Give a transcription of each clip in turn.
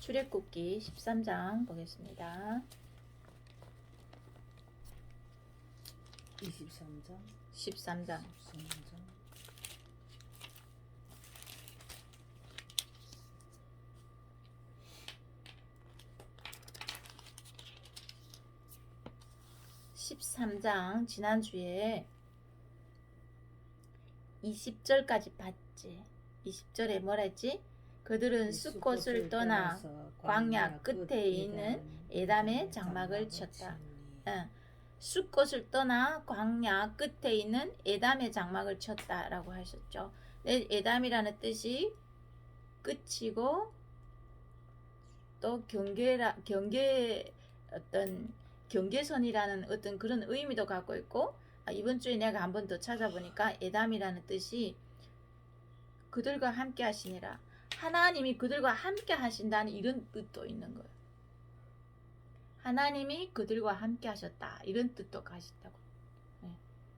출애굽기 13장 보겠습니다. 23장 13장 13장 지난주에 20절까지 봤지. 20절에 뭐라 했지? 그들은 숫꽃을 떠나 광야 끝에 있는 에담의 장막을 쳤다. 숫꽃을 떠나 광야 끝에 있는 에담의 장막을 쳤다라고 하셨죠. 에담이라는 뜻이 끝이고 또 경계선이라는 어떤 그런 의미도 갖고 있고, 이번 주에 내가 한 번 더 찾아보니까 에담이라는 뜻이 그들과 함께 하시니라. 하나님이 그들과 함께 하신다는 이런 뜻도 있는 거예요. 하나님이 그들과 함께 하셨다 이런 뜻도 가시다고.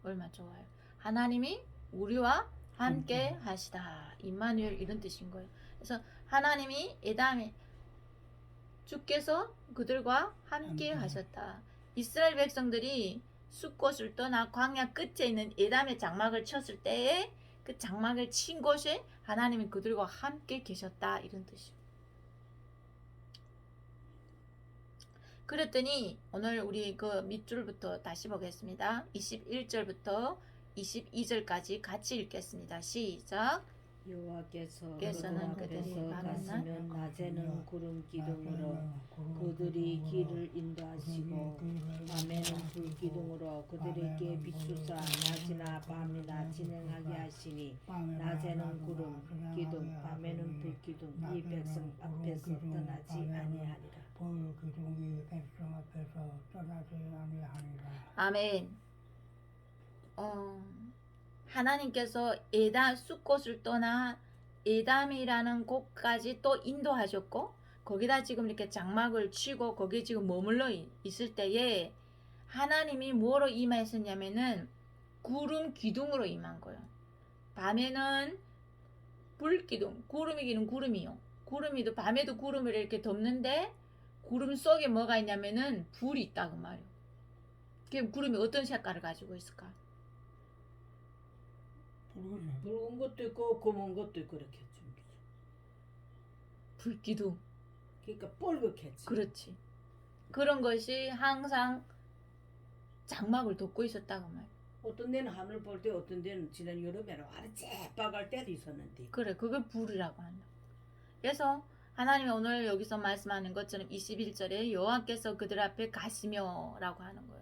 얼마나 좋아요. 하나님이 우리와 함께 하시다, 임마누엘 이런 뜻인 거예요. 그래서 하나님이 에담이 주께서 그들과 함께 하셨다. 이스라엘 백성들이 숫꽃을 떠나 광야 끝에 있는 에담의 장막을 쳤을 때에 그 장막을 친 곳에 하나님이 그들과 함께 계셨다 이런 뜻이에요. 그랬더니 오늘 우리 그 밑줄부터 다시 보겠습니다. 21절부터 22절까지 같이 읽겠습니다. 시작. 여호와께서는 그들이 갔으면 낮에는 구름 기둥으로 그들이 길을 인도하시고 밤에는 불 기둥으로 그들에게 비추사 낮이나 밤이나 진행하게 하시니 낮에는 구름 기둥 밤에는 불 기둥 이 백성 앞에서 떠나지 아니하리라. 불 기둥이 백성 앞에서 떠나지 아니하니라. 아멘. 하나님께서 에담 숫꽃을 떠나 에담이라는 곳까지 또 인도하셨고, 거기다 지금 이렇게 장막을 치고 거기에 지금 머물러 있을 때에 하나님이 뭐로 임하셨냐면은 구름 기둥으로 임한 거예요. 밤에는 불 기둥, 구름이기는 구름이요. 구름이도 밤에도 구름을 이렇게 덮는데 구름 속에 뭐가 있냐면은 불이 있다고 말이에요. 그럼 구름이 어떤 색깔을 가지고 있을까? 붉은 것도 있고 검은 것도 있고 그렇게 좀 불기둥. 그러니까 뻘겋겠지. 그렇지. 그런 것이 항상 장막을 덮고 있었다고 말이야. 어떤 데는 하늘 볼 때 어떤 데는 지난 여름에는 아래 쬐빡할 때도 있었는데. 그래, 그걸 불이라고 한다. 그래서 하나님이 오늘 여기서 말씀하는 것처럼 21절에 여호와께서 그들 앞에 가시며 라고 하는 거예요.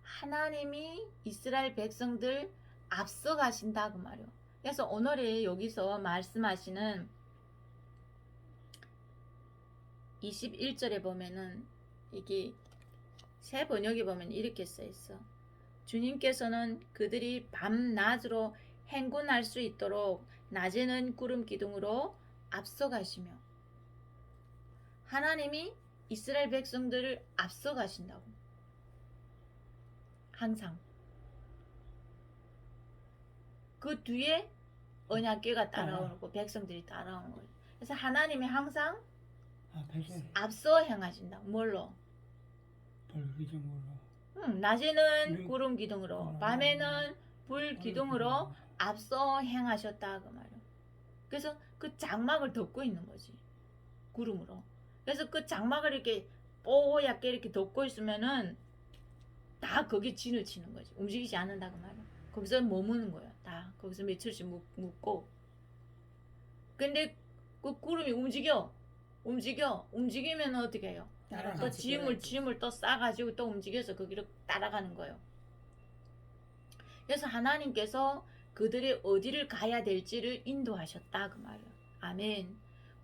하나님이 이스라엘 백성들 앞서 가신다고 말이요. 그래서 오늘에 여기서 말씀하시는 21절에 보면은 이게 새 번역에 보면 이렇게 써 있어. 주님께서는 그들이 밤낮으로 행군할 수 있도록 낮에는 구름 기둥으로 앞서 가시며, 하나님이 이스라엘 백성들을 앞서 가신다고. 항상 그 뒤에 언약궤가 따라오고 백성들이 따라오는 거예요. 그래서 하나님이 항상 앞서 행하신다. 뭘로? 불기둥으로. 낮에는 구름 기둥으로, 밤에는 불 기둥으로 앞서 행하셨다 그 말이에요. 그래서 그 장막을 덮고 있는 거지, 구름으로. 그래서 그 장막을 이렇게 뽀얗게 이렇게 덮고 있으면은 다 거기 진을 치는 거지. 움직이지 않는다고 말이야. 거기서 머무는 거야. 다 거기서 며칠씩 묵고. 근데 그 구름이 움직이면 어떻게 해요? 또 짐을 또 싸가지고 또 움직여서 거기로 따라가는 거예요. 그래서 하나님께서 그들이 어디를 가야 될지를 인도하셨다 그 말이에요. 아멘.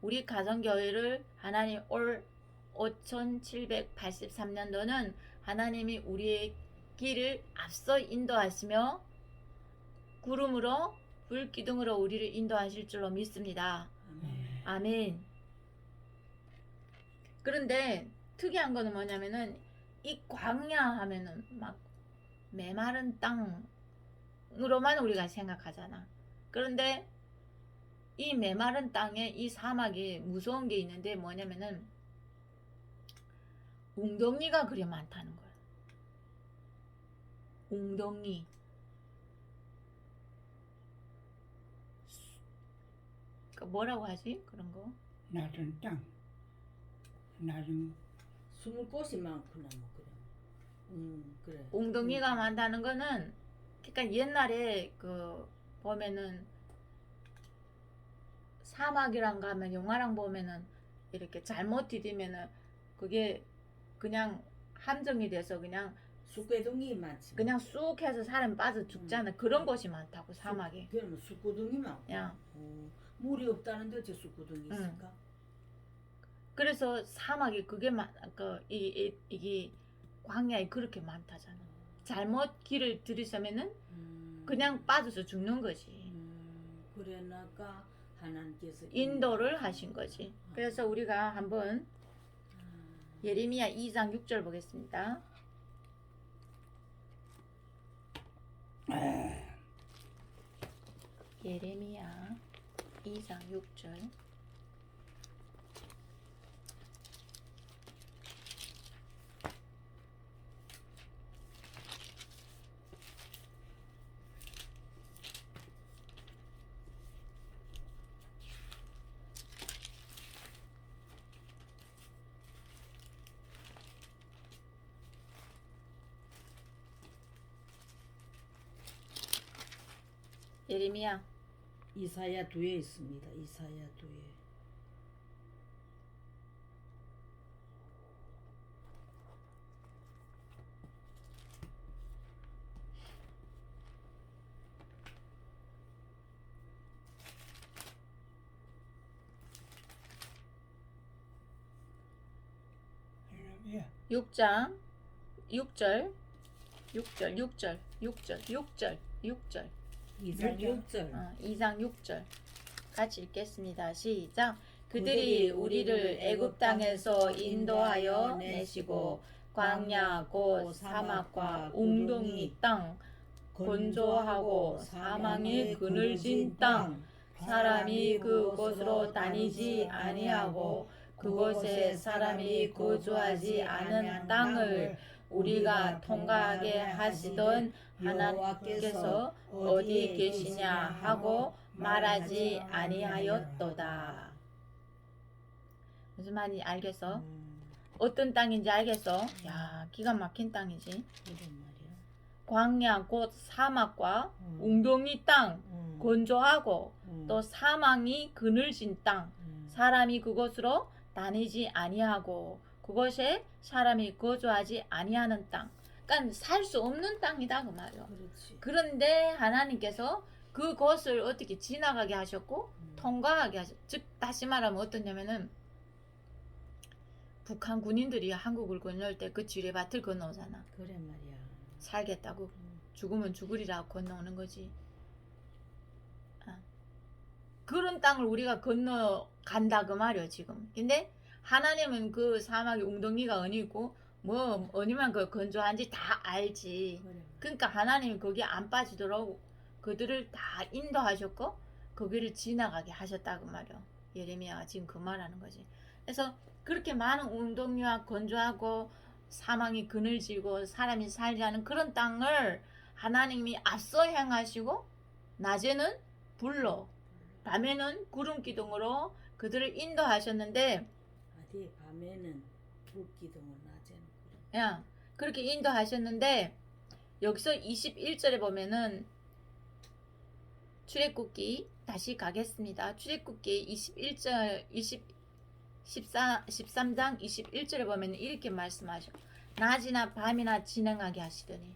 우리 가정교회를 하나님 올 5783년도는 하나님이 우리의 길을 앞서 인도하시며 구름으로 불기둥으로 우리를 인도하실 줄로 믿습니다. 아멘. 그런데 특이한 거는 뭐냐면은 이 광야 하면은 막 메마른 땅으로만 우리가 생각하잖아. 그런데 이 메마른 땅에 이 사막에 무서운 게 있는데 뭐냐면은 웅덩이가 그리 많다는 거예요. 웅덩이. 그 뭐라고 하지? 그런 거. 낮은 땅, 낮은 숨을 곳이 많구나 뭐 그래. 그래. 웅덩이가 많다는 거는 그러니까 옛날에 그 보면은 사막이랑 가면 영화랑 보면은 이렇게 잘못 디디면은 그게 그냥 함정이 돼서 쑥괴둥이 많지. 그냥 쑥 해서 사람이 빠져 죽잖아. 그런 곳이 많다고 사막에. 그러면 쑥고둥이 많고. 야. 물이 없다는데 어째 쑥고둥이 있을까? 그래서 사막이 그게 이게 광야에 그렇게 많다잖아. 잘못 길을 들이서면은 그냥 빠져서 죽는 거지. 그래나까 하나님께서 인도를 하신 거지. 그래서 우리가 한번 예레미야 2장 6절 보겠습니다. 예레미야 2장 6절. 예레미야 이사야 2에 있습니다. 이사야 2에. 예, 6장 6절 6절 6절 6절 6절 6절 2장 6절. 2장 6절 같이 읽겠습니다. 시작. 그들이 우리를 애굽 땅에서 인도하여 내시고 광야 곧 사막과 웅덩이 땅 건조하고 사망의 그늘진 땅 사람이 그곳으로 다니지 아니하고 그곳에 사람이 거주하지 않은 땅을 우리가 통과하게 하시던 하나님께서 어디 계시냐 하고 말하지 아니하였도다. 무슨 말인지 알겠어? 어떤 땅인지 알겠어? 야, 기가 막힌 땅이지. 이런 말이야. 광야 곧 사막과 웅덩이 땅 건조하고 또 사망이 그늘진 땅 사람이 그곳으로 다니지 아니하고 그곳에 사람이 거주하지 아니하는 땅. 그러니까 살 수 없는 땅이다 그 말이야. 그렇지. 그런데 하나님께서 그곳을 어떻게 지나가게 하셨고 통과하게 하셨. 즉 다시 말하면 어떠냐면은 북한 군인들이 한국을 건널 때 그 지뢰밭을 건너오잖아. 그래 말이야. 살겠다고 죽으면 죽으리라고 건너오는 거지. 그런 땅을 우리가 건너간다 그 말이야 지금. 근데 하나님은 그 사막의 웅덩이가 어디고 뭐 어디만 그 건조한지 다 알지. 그래. 그러니까 하나님이 거기 안 빠지도록 그들을 다 인도하셨고 거기를 지나가게 하셨다고 말이야. 예레미야가 지금 그 말하는 거지. 그래서 그렇게 많은 웅덩이와 건조하고 사망이 그늘지고 사람이 살지 않은 그런 땅을 하나님이 앞서 행하시고 낮에는 불로 밤에는 구름 기둥으로 그들을 인도하셨는데 어디 밤에는 불기둥을 낮에는 그래. 야 그렇게 인도하셨는데 여기서 21절에 보면은 출애굽기 다시 가겠습니다. 출애굽기 21절 13장 21절에 보면 이렇게 말씀하셔. 낮이나 밤이나 진행하게 하시더니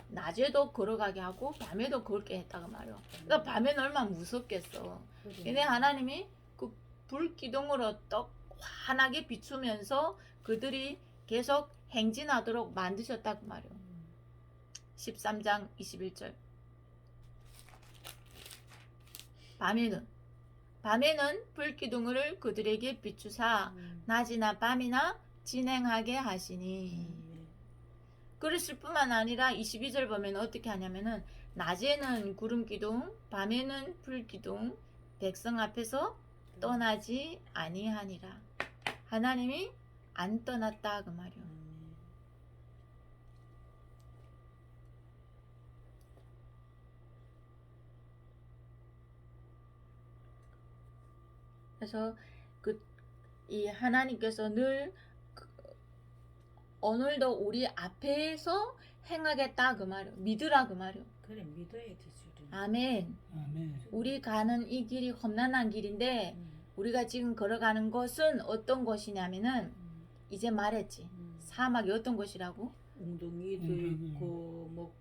낮에도 걸어가게 하고 밤에도 그렇게 했다고 말이야. 그러니까 밤에는 얼마나 무섭겠어. 그래. 근데 하나님이 그 불기둥으로 떡 환하게 비추면서 그들이 계속 행진하도록 만드셨다고 말이야. 13장 21절. 밤에는 불기둥을 그들에게 비추사 낮이나 밤이나 진행하게 하시니. 그랬을 뿐만 아니라 22절 보면 어떻게 하냐면은 낮에는 구름 기둥, 밤에는 불 기둥, 백성 앞에서 떠나지 아니하니라. 하나님이 안 떠났다 그 말이요. 그래서 이 하나님께서 늘 오늘도 우리 앞에서 행하겠다 그 말이요. 믿으라 그 말이요. 그래 믿어야 되지. 우리는. 아멘. 아멘. 우리 가는 이 길이 험난한 길인데 우리가 지금 걸어가는 곳은 어떤 곳이냐면은 이제 말했지. 사막이 어떤 곳이라고? 웅덩이도 웅덩이. 있고 뭐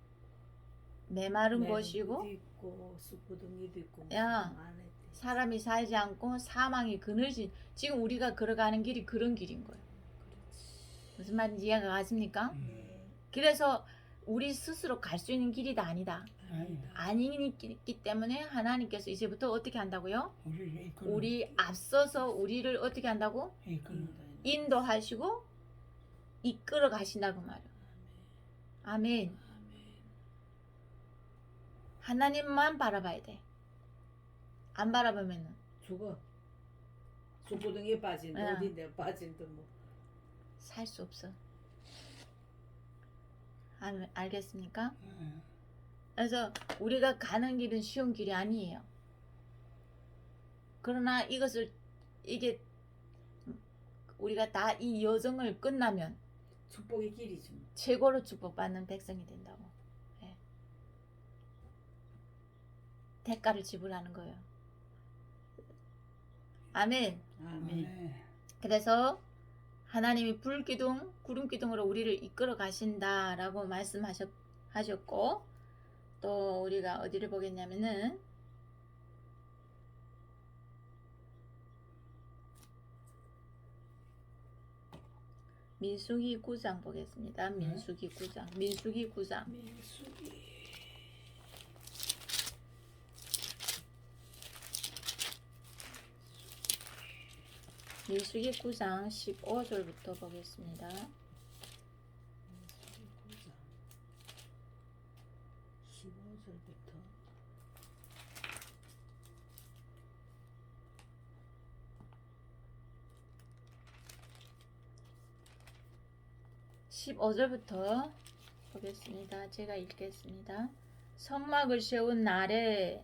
메마른 곳이고 있고 쑥구덩이도 있고 야. 많았대. 사람이 살지 않고 사망이 그늘진 지금 우리가 걸어가는 길이 그런 길인 거예요. 무슨 말인지 이해가 가십니까? 네. 그래서 우리 스스로 갈 수 있는 길이 다 아니다. 아니다. 아니기 때문에 하나님께서 이제부터 어떻게 한다고요? 우리를 이끌어. 우리 앞서서 우리를 어떻게 한다고? 이끌어. 인도하시고 이끌어 가신다고 말이에요. 아멘. 하나님만 바라봐야 돼. 안 바라보면은 죽어. 쑥구덩이에 빠진 야. 어딘데 빠진도 뭐. 살 수 없어. 알겠습니까? 그래서 우리가 가는 길은 쉬운 길이 아니에요. 그러나 이게 우리가 다 이 여정을 끝나면 축복의 길이지. 뭐. 최고로 축복받는 백성이 된다고. 예. 대가를 지불하는 거예요. 아멘. 아멘. 그래서 하나님이 불기둥, 구름기둥으로 우리를 이끌어 가신다라고 말씀하셨고 또 우리가 어디를 보겠냐면은 민수기 9장 보겠습니다. 민수기 9장. 민수기 9장. 민수기 9장 15절부터 보겠습니다. 15절부터 15절부터 보겠습니다. 제가 읽겠습니다. 성막을 세운 날에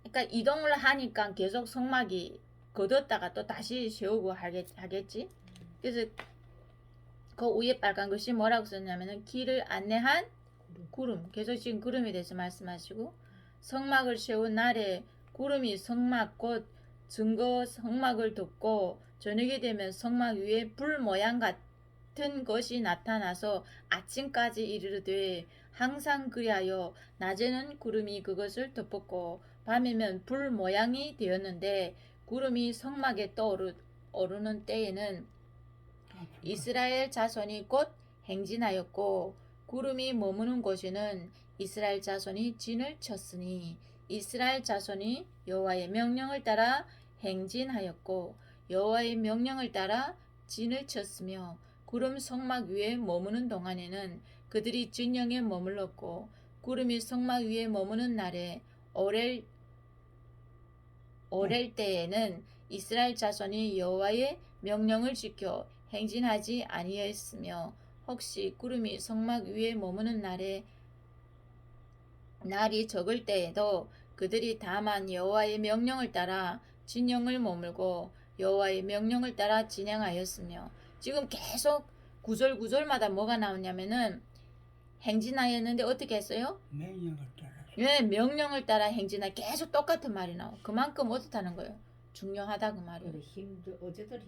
그러니까 이동을 하니까 계속 성막이 걷었다가 또 다시 세우고 하겠지. 그래서 그 위에 빨간 것이 뭐라고 썼냐면은 길을 안내한 구름. 계속 지금 구름에 대해서 말씀하시고 성막을 세운 날에 구름이 성막 곧 증거 성막을 덮고 저녁이 되면 성막 위에 불 모양 같은 것이 나타나서 아침까지 이르르되 항상 그리하여 낮에는 구름이 그것을 덮었고 밤이면 불 모양이 되었는데 구름이 성막에 떠오르는 때에는 이스라엘 자손이 곧 행진하였고 구름이 머무는 곳에는 이스라엘 자손이 진을 쳤으니 이스라엘 자손이 여호와의 명령을 따라 행진하였고 여호와의 명령을 따라 진을 쳤으며 구름 성막 위에 머무는 동안에는 그들이 진영에 머물렀고 구름이 성막 위에 머무는 날에 오렐 때에는 이스라엘 자손이 여호와의 명령을 지켜 행진하지 아니하였으며 혹시 구름이 성막 위에 머무는 날이 적을 때에도 그들이 다만 여호와의 명령을 따라 진영을 머물고 여호와의 명령을 따라 진행하였으며 지금 계속 구절마다 뭐가 나오냐면은 행진하였는데 어떻게 했어요? 명령을 따라. 왜 명령을 따라 행진하 계속 똑같은 말이 나와. 그만큼 어떻다는 거예요? 중요하다 그 말이에요. 힘들 어제들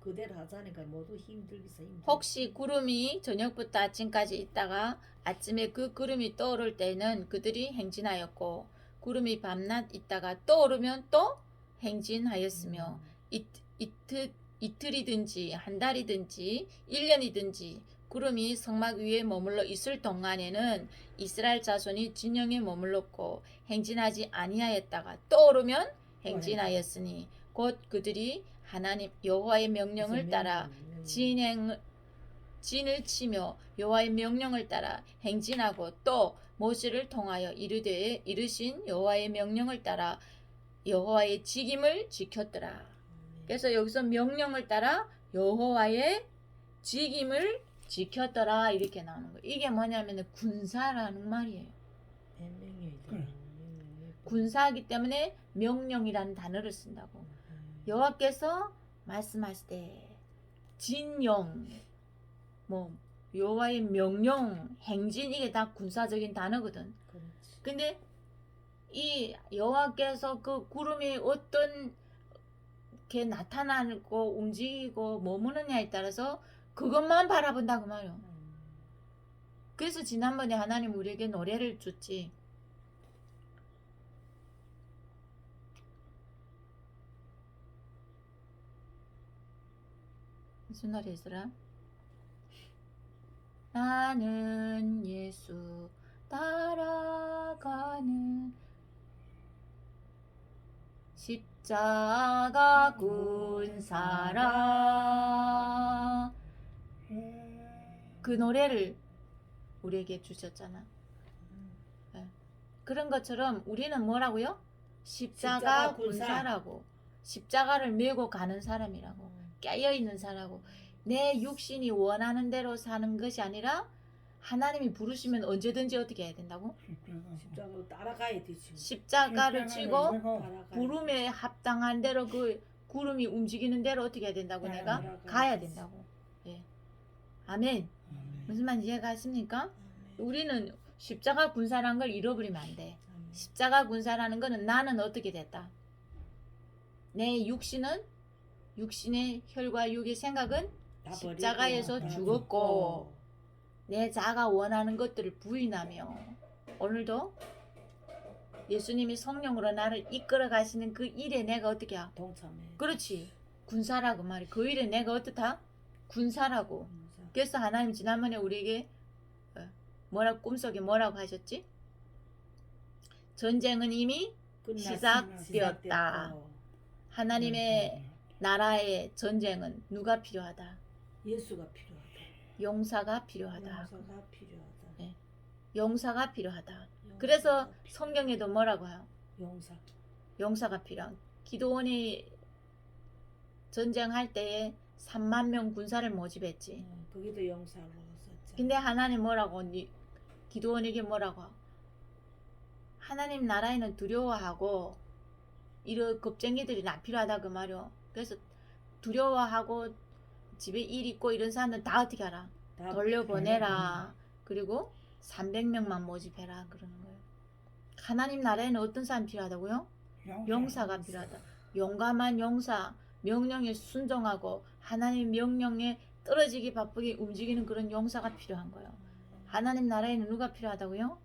그대로 하자니까 모두 힘들기서 힘들. 혹시 구름이 저녁부터 아침까지 있다가 아침에 그 구름이 떠오를 때는 그들이 행진하였고 구름이 밤낮 있다가 떠오르면 또 행진하였으며 이틀이든지 한 달이든지 1년이든지 구름이 성막 위에 머물러 있을 동안에는 이스라엘 자손이 진영에 머물렀고 행진하지 아니하였다가 떠오르면 행진하였으니 곧 그들이 하나님 여호와의 명령을 따라 진을 치며 여호와의 명령을 따라 행진하고 또 모세를 통하여 이르신 여호와의 명령을 따라 여호와의 직임을 지켰더라. 그래서 여기서 명령을 따라 여호와의 직임을 지켰더라 이렇게 나오는 거예요. 이게 뭐냐면 군사라는 말이에요. 그래. 군사이기 때문에 명령이라는 단어를 쓴다고. 여호와께서 말씀하시되 진영 뭐 여호와의 명령 행진 이게 다 군사적인 단어거든. 근데 이 여호와께서 그 구름이 어떤 게 나타나고 움직이고 머무느냐에 따라서 그것만 바라본다고 말이요. 그래서 지난번에 하나님 우리에게 노래를 줬지. 무슨 노래였더라? 나는 예수 따라가는 십자가 군사라. 그 노래를 우리에게 주셨잖아. 네. 그런 것처럼 우리는 뭐라고요? 십자가 군사라고. 십자가를 메고 가는 사람이라고. 깨어있는 사람이라고. 내 육신이 원하는 대로 사는 것이 아니라 하나님이 부르시면 언제든지 어떻게 해야 된다고? 십자가로 따라가야 되지. 십자가를 지고 따라가야 구름에 합당한 대로 그 구름이 움직이는 대로 어떻게 해야 된다고? 내가 따라가야 가야 되지. 된다고. 예. 아멘. 무슨 말인지 이해가십니까? 우리는 십자가 군사라는 걸 잃어버리면 안 돼. 십자가 군사라는 거는 나는 어떻게 됐다? 내 육신의 혈과 육의 생각은 다 십자가에서 버리고 죽었고 내 자가 원하는 것들을 부인하며 오늘도 예수님이 성령으로 나를 이끌어 가시는 그 일에 내가 어떻게 하? 동참해. 그렇지. 군사라고 말이. 그 일에 내가 어떻다? 군사라고. 그래서 하나님 지난번에 우리에게 뭐라고 꿈속에 뭐라고 하셨지? 전쟁은 이미 시작되었다. 하나님의 나라의 전쟁은 누가 필요하다? 예수가 필요하다. 용사가 필요하다. 용서가 필요하다. 네. 용사가 필요하다. 그래서 용서가 성경에도 뭐라고 해요? 용사. 용사가 필요한. 기도원이 전쟁할 때에 3만 명 군사를 모집했지. 거기도 용사로 썼잖아. 근데 하나님 뭐라고? 기도원에게 뭐라고? 하나님 나라에는 두려워하고 이런 겁쟁이들이 나 필요하다 그 말이요. 그래서 두려워하고 집에 일 있고 이런 사람들 다 어떻게 하라? 다 돌려보내라. 그리고 300명만 모집해라 그러는 거예요. 하나님 나라에는 어떤 사람이 필요하다고요? 용사가 필요하다. 용감한 용사, 명령에 순종하고 하나님 명령에 떨어지기 바쁘게 움직이는 그런 용사가 필요한 거예요. 하나님 나라에는 누가 필요하다고요?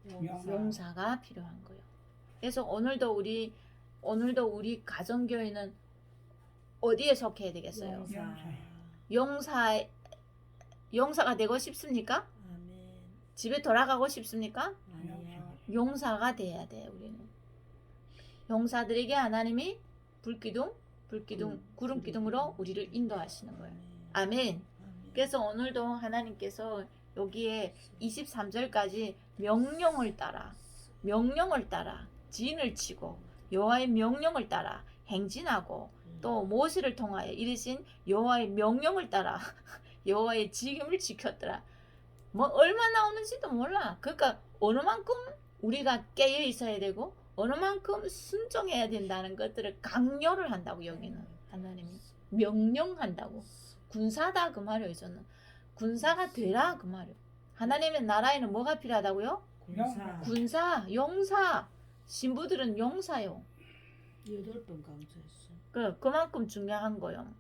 용사가 필요한 거예요. 그래서 오늘도 우리 가정교회는 어디에 속해야 되겠어요? 용사가 되고 싶습니까? 아멘. 집에 돌아가고 싶습니까? 아니야. 용사가 돼야 돼. 우리는 용사들에게 하나님이 불기둥, 구름 기둥으로 우리를 인도하시는 거예요. 아멘. 그래서 오늘도 하나님께서 여기에 23절까지 명령을 따라 진을 치고 여호와의 명령을 따라 행진하고 또 모세를 통하여 이르신 여호와의 명령을 따라 여호와의 직임을 지켰더라. 뭐 얼마 나오는지도 몰라. 그러니까 어느 만큼 우리가 깨어 있어야 되고 어느 만큼 순종해야 된다는 것들을 강요를 한다고. 여기는 하나님이 명령한다고. 군사다 그 말이에요. 저는 군사가 되라 그 말이에요. 하나님의 나라에는 뭐가 필요하다고요? 군사, 용사. 신부들은 용사요. 8번 강조했어. 그만큼 중요한 거요.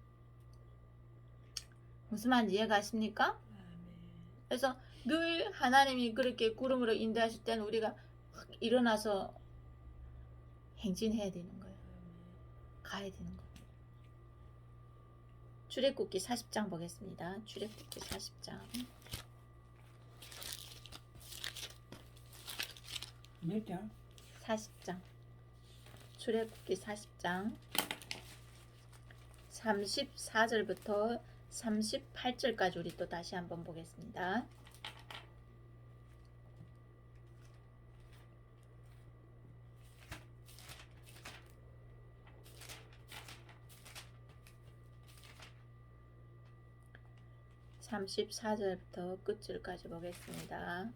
무슨 말인지 이해가십니까? 아멘. 그래서 늘 하나님이 그렇게 구름으로 인도하실 때는 우리가 확 일어나서 행진해야 되는 거예요. 가야 되는 거예요. 출애굽기 40장 보겠습니다. 출애굽기 40장. 몇 장? 40장. 출애굽기 40장 34절부터 38절까지 우리 또 다시 한번 보겠습니다. 34절부터 끝줄까지 보겠습니다.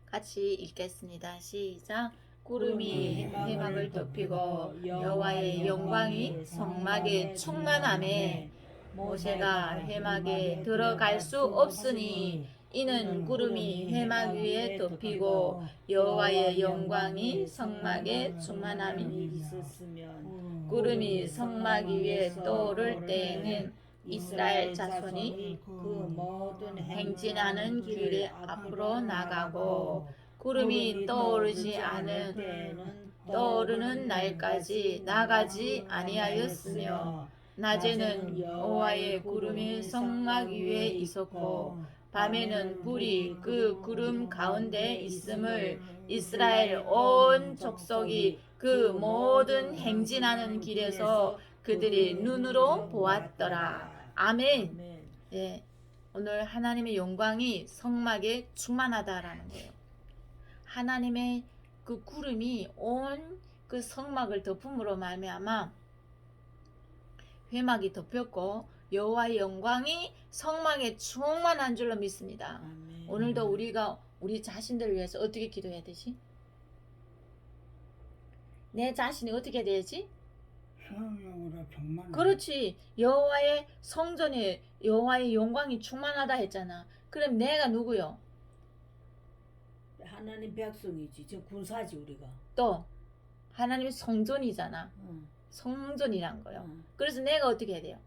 같이 읽겠습니다. 시작. 구름이 해막을 덮이고 여호와의 영광이 성막에 충만하매 모세가 해막에 들어갈 수 없으니 이는 구름이 해막 위에 덮이고 여호와의 영광이 성막에 충만함이 있었으면 구름이 성막 위에 떠오를 때에는 이스라엘 자손이 그 모든 행진하는 길에 앞으로 나가고 구름이 떠오르지 않은 때에는 떠오르는 날까지 나가지 아니하였으며 낮에는 여호와의 구름이 성막 위에 있었고 밤에는 불이 그 구름 가운데 있음을 이스라엘 온 족속이 그 모든 행진하는 길에서 그들이 눈으로 보았더라. 아멘. 아멘. 예, 오늘 하나님의 영광이 성막에 충만하다라는 거예요. 하나님의 그 구름이 온 그 성막을 덮음으로 말미암아 회막이 덮였고 여호와의 영광이 성막에 충만한 줄로 믿습니다. 아멘. 오늘도 우리가 우리 자신들을 위해서 어떻게 기도해야 되지? 내 자신이 어떻게 돼야지? 성령으로 충만. 그렇지. 여호와의 성전에 여호와의 영광이 충만하다 했잖아. 그럼 내가 누구요? 하나님 백성이지. 지금 군사지 우리가. 또 하나님의 성전이잖아. 응. 성전이란 거요. 응. 그래서 내가 어떻게 해야 돼요?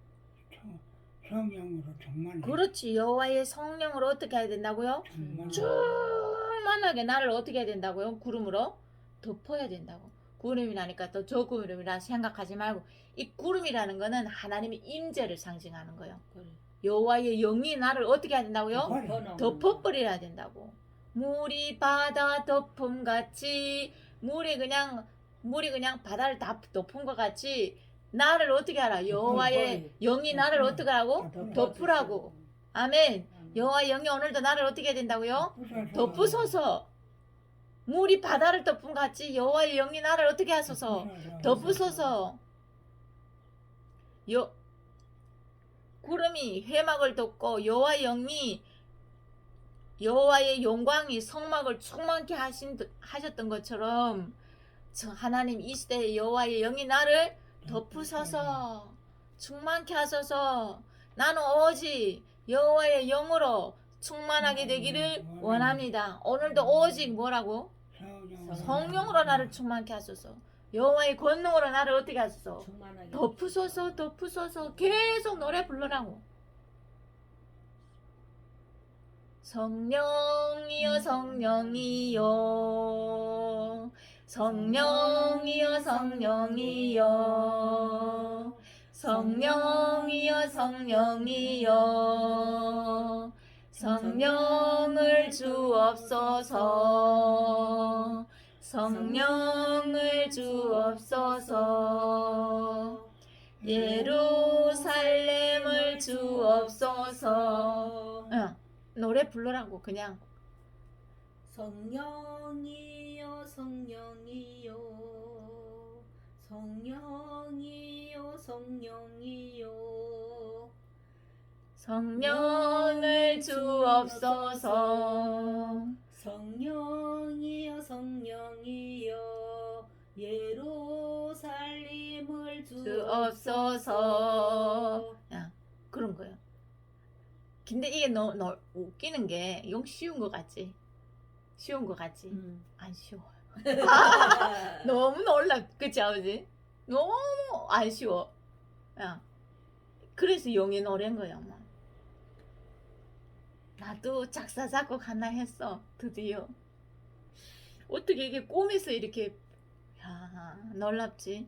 성령으로 충만. 그렇지. 여호와의 성령으로 어떻게 해야 된다고요? 충만. 충만하게 나를 어떻게 해야 된다고요? 구름으로 덮어야 된다고. 구름이 나니까 또 저 구름이라 생각하지 말고 이 구름이라는 거는 하나님의 임재를 상징하는 거예요. 그래. 여호와의 영이 나를 어떻게 해야 된다고요? 덮어놓는 덮어버려야 된다고. 물이 바다 덮음 같이 물이 그냥 바다를 다 덮은 것 같이 나를 어떻게 하라? 여호와의 영이 나를 어떻게 하라고? 덮으라고. 아멘. 여호와의 영이 오늘도 나를 어떻게 해야 된다고요? 덮으소서. 물이 바다를 덮은 같이 여호와의 영이 나를 어떻게 하소서? 덮으소서. 구름이 회막을 덮고 여호와의 영광이 성막을 충만케 하셨던 것처럼 하나님 이 시대에 여호와의 영이 나를 덮으소서. 충만케 하소서. 나는 오직 여호와의 영으로 충만하게 되기를 원합니다. 오늘도 오직 뭐라고? 성령으로 나를 충만케 하소서. 여호와의 권능으로 나를 어떻게 하소서? 충만하게. 덮으소서 덮으소서. 계속 노래 부르라고. 성령이여 성령이여 성령이여 성령이여 성령이여 성령이여 성령을 주옵소서. 성령을 주옵소서. 예루살렘을 주옵소서. 노래 부르라고 그냥. 성령이여 성령이여 성령이여 성령이여 성령을 주옵소서. 성령이여 성령이여 예루살렘을 주옵소서. 야, 그런 거요. 근데 이게 너 웃기는 게 영 쉬운 거 같지? 쉬운 거 같지? 안 쉬워. 너무 놀랍, 그치 아버지? 너무 안 쉬워. 야, 그래서 영의 노래인 거야, 엄마. 나도 작사 작곡 하나 했어, 드디어. 어떻게 이게 꿈에서 이렇게, 야, 놀랍지?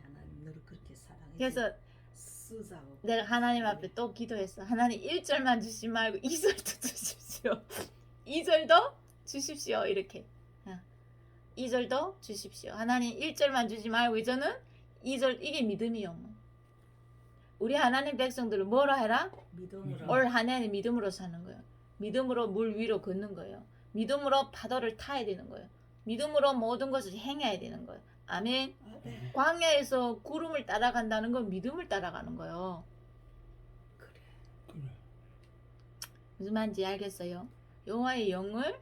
하나님 너를 그렇게 사랑해. 그래서 쓰자고. 내가 하나님 앞에 또 기도했어. 하나님 1절만 주지 말고 2절도 주십시오. 2절도 주십시오. 이렇게. 2절도 주십시오. 하나님 1절만 주지 말고 이제는 2절. 이게 믿음이요. 우리 하나님 백성들을 뭐로 해라? 믿음으로. 올 한 해는 믿음으로 사는 거예요. 믿음으로 물 위로 걷는 거예요. 믿음으로 파도를 타야 되는 거예요. 믿음으로 모든 것을 행해야 되는 거예요. 아멘. 광야에서 구름을 따라간다는 건 믿음을 따라가는 거예요. 그래. 그래. 무슨 말인지 알겠어요? 여호와의 영을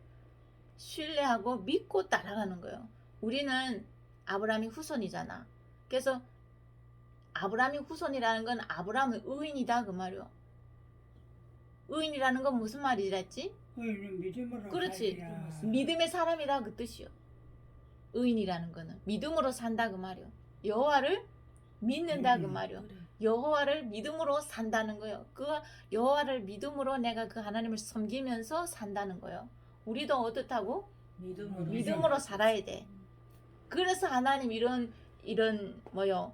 신뢰하고 믿고 따라가는 거예요. 우리는 아브라함이 후손이잖아. 그래서 아브라함이 후손이라는 건 아브라함은 의인이다 그 말이요. 의인이라는 건 무슨 말이랬지? 의인은 믿음으로 그렇지. 살리라. 믿음의 사람이다 그 뜻이요. 의인이라는 거는 믿음으로 산다 그 말이요. 여호와를 믿는다 그 말이요. 그래. 여호와를 믿음으로 산다는 거예요. 그 여호와를 믿음으로 내가 그 하나님을 섬기면서 산다는 거예요. 우리도 어떻다고? 믿음으로 살아야 돼. 그래서 하나님 이런 뭐요?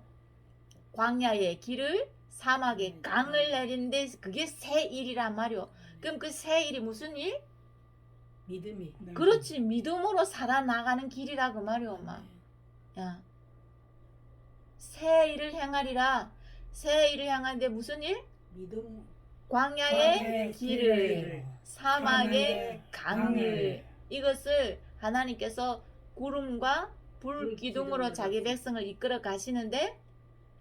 광야의 길을 사막에 강을 내리는데 그게 새 일이란 말이요. 그럼 그 새 일이 무슨 일? 믿음이. 네. 그렇지. 믿음으로 살아나가는 길이라 그 말이요, 엄마. 야. 새 일을 행하리라. 새 일을 향하는데 무슨 일? 믿음. 광야의 길을, 길을, 사막의 강을. 강을. 이것을 하나님께서 구름과 불 기둥으로 자기 백성을 이끌어 가시는데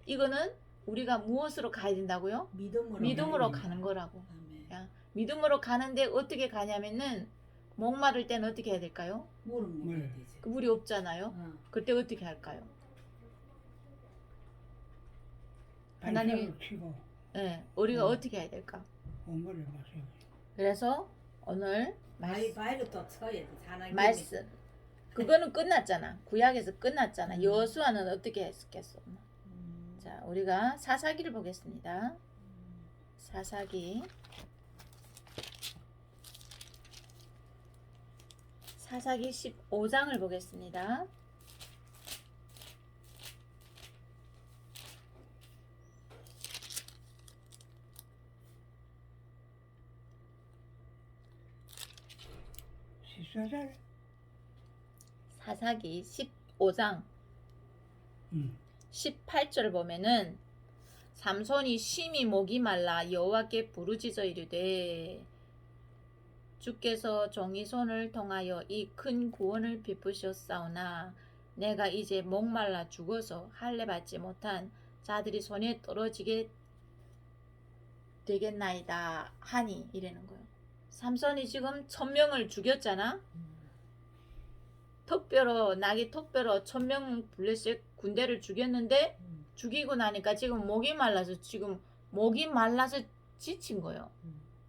이거는 우리가 무엇으로 가야 된다고요? 믿음으로 가는 거라고. 아멘. 야, 믿음으로 가는데 어떻게 가냐면은 목마를 때는 어떻게 해야 될까요? 물은 먹어야 물. 되지. 그 물이 없잖아요. 어. 그때 어떻게 할까요? 하나님이- 발사를 치고 예, 우리가 어떻게 해야 될까? 온물을 마셔. 그래서 오늘 바위를 또 쳐야 돼. 하나님이. 말씀 그거는 끝났잖아. 구약에서 끝났잖아. 여호수아는 어떻게 했겠어? 자, 우리가 사사기를 보겠습니다. 사사기 15장을 보겠습니다. 시사절. 사사기 15장 18절 보면은 삼손이 심히 목이 말라 여호와께 부르짖어 이르되 주께서 종이 손을 통하여 이 큰 구원을 베푸셨사오나 내가 이제 목말라 죽어서 할례 받지 못한 자들이 손에 떨어지게 되겠나이다 하니 이래는 거예요. 삼손이 지금 1000명을 죽였잖아. 턱뼈로 나기 턱뼈로 1000명 블레셋 군대를 죽였는데 죽이고 나니까 지금 목이 말라서 지친 거예요.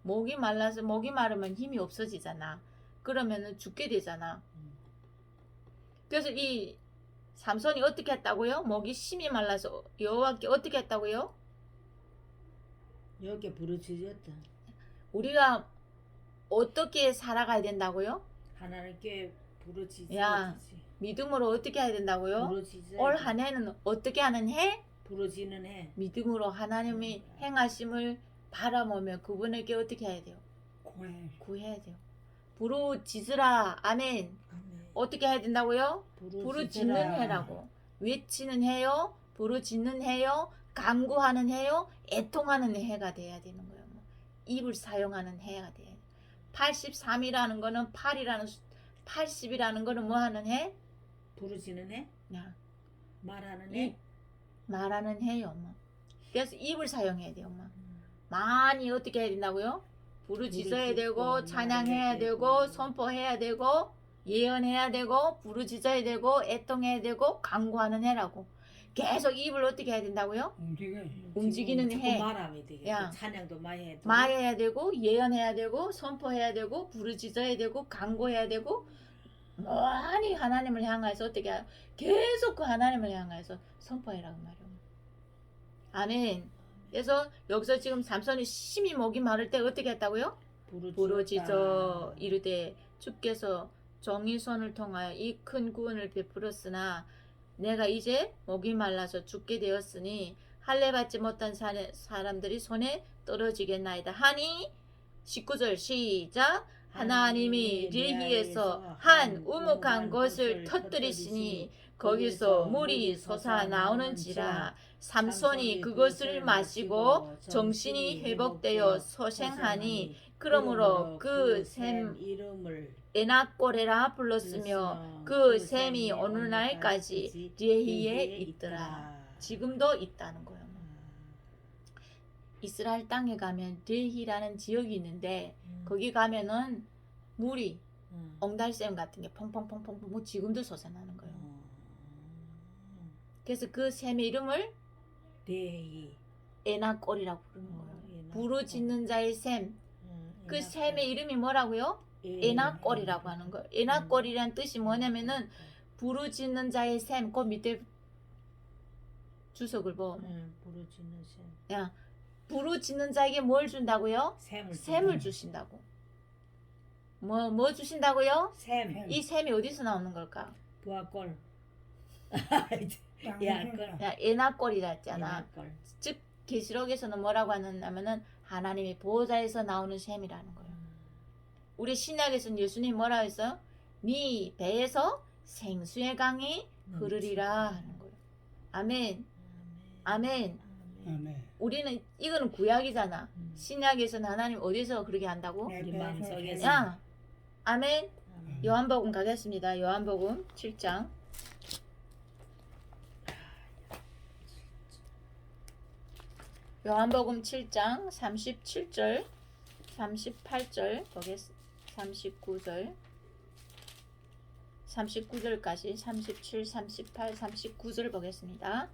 목이 마르면 힘이 없어지잖아. 그러면은 죽게 되잖아. 그래서 이 삼손이 어떻게 했다고요? 목이 심히 말라서 여호와께 어떻게 했다고요? 여기 부르짖었다. 우리가 어떻게 살아가야 된다고요? 하나님께 부르짖어야지. 야. 믿음으로 어떻게 해야 된다고요? 부르짖어야지. 올 한 해는 어떻게 하는 해? 부르짖는 해. 믿음으로 하나님이 행하심을 바라보며 그분에게 어떻게 해야 돼요? 구해. 구해야 돼요. 부르짖으라. 아멘. 아멘. 어떻게 해야 된다고요? 부르짖어라. 부르짖는 해라고. 외치는 해요. 부르짖는 해요. 간구하는 해요. 애통하는 해가 돼야 되는 거예요. 입을 사용하는 해가 돼야 돼요. 83이라는 거는 80이라는 거는 뭐 하는 해? 부르짖는 해. 야, 말하는 입 해. 말하는 해요, 엄마. 그래서 입을 사용해야 돼요, 엄마. 많이 어떻게 해야 된다고요? 부르짖어야 되고, 부르짖고, 찬양해야 말해야 되고, 되고. 선포해야 되고, 예언해야 되고, 부르짖어야 되고, 애통해야 되고, 간구하는 해라고. 계속 입을 어떻게 해야 된다고요? 움직여. 움직이는 자꾸 해. 말하면 되게. 야. 찬양도 많이 해야 돼. 말해야 되고, 예언해야 되고, 선포해야 되고, 부르짖어야 되고, 간구해야 되고, 많이 하나님을 향해서 어떻게 계속 그 하나님을 향해서 선포해라고 말이에요. 아멘. 그래서 여기서 지금 삼손이 심히 목이 마를 때 어떻게 했다고요? 부르짖어 이르되 주께서 종이 손을 통하여 이 큰 구원을 베풀었으나 내가 이제 목이 말라서 죽게 되었으니 할례 받지 못한 사람들이 손에 떨어지겠나이다 하니 19절 시작. 하나님이 레히에서 한 우묵한 것을 터뜨리시니 거기서 물이 솟아나오는지라. 삼손이 그것을 마시고 정신이 회복되어 소생하니 그러므로 그 셈 이름을 에나꼬레라 불렀으며 그 셈이 오늘날까지 레히에 있더라. 지금도 있다는 거예요. 이스라엘 땅에 가면 레히라는 지역이 있는데 거기 가면은 물이 엉달샘 같은 게 펑펑펑펑 뭐 지금도 솟아나는 거예요. 그래서 그 셈의 이름을 대히 에나꼴이라고 부르는 거예요. 부르짖는 자의 셈. 그 셈의 이름이 뭐라고요? 에나꼴이라고 하는 거예요. 에나꼴이란 뜻이 뭐냐면은 부르짖는 자의 셈. 그 밑에 주석을 봐. 부르짖는 셈. 야, 부르짖는 자에게 뭘 준다고요? 셈을 셈을 주신다고. 뭐 주신다고요? 셈. 이 셈이 어디서 나오는 걸까? 부하골. 땅에서 야골. 야, 에나꼴이라 했잖아. 야골. 즉 계시록에서는 뭐라고 하냐면은 하나님의 보호자에서 나오는 셈이라는 거예요. 우리 신약에서는 예수님 뭐라 했어요? 네 배에서 생수의 강이 흐르리라 하는 거예요. 아멘. 아멘. 아멘. 우리는 이거는 구약이잖아. 신약에서는 하나님 어디서 그렇게 한다고? 내 우리 배에서 마음속에서. 야, 아멘. 아멘. 요한복음 가겠습니다. 요한복음 7장. 요한복음 7장 37절, 38절 보겠습니다. 39절, 39절까지 37, 38, 39절 보겠습니다.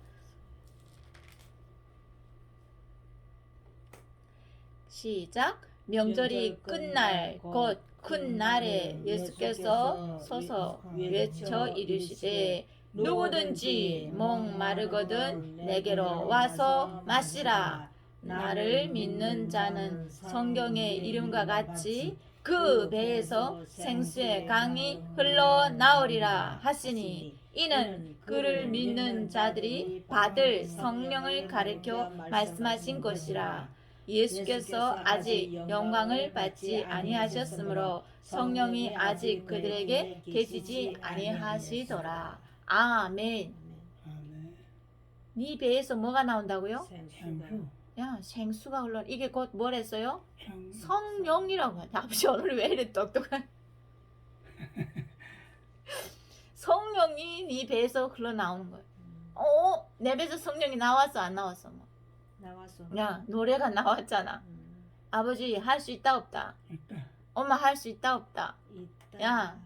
시작. 명절이 끝날 곧 큰 날에 예수께서 서서 외쳐 이르시되 누구든지 목 마르거든 내게로 와서 마시라. 나를 믿는 자는 성경의 이름과 같이 그 배에서 생수의 강이 흘러나오리라 하시니 이는 그를 믿는 자들이 받을 성령을 가리켜 말씀하신 것이라. 예수께서 아직 영광을 받지 아니하셨으므로 성령이 아직 그들에게 계시지 아니하시더라. 아멘. 아멘. 네 배에서 뭐가 나온다고요? 생수. 야, 생수가 흘러. 이게 곧 뭐랬어요? 생- 성령이라고 해. 아버지 오늘 왜 이래 똑똑한? 성령이 네 배에서 흘러나오는 거예요. 내 배에서 성령이 나왔어 안 나왔어? 뭐. 나왔어. 야, 노래가 나왔잖아. 아버지 할 수 있다 없다? 있다. 엄마 할 수 있다 없다? 있다. 야.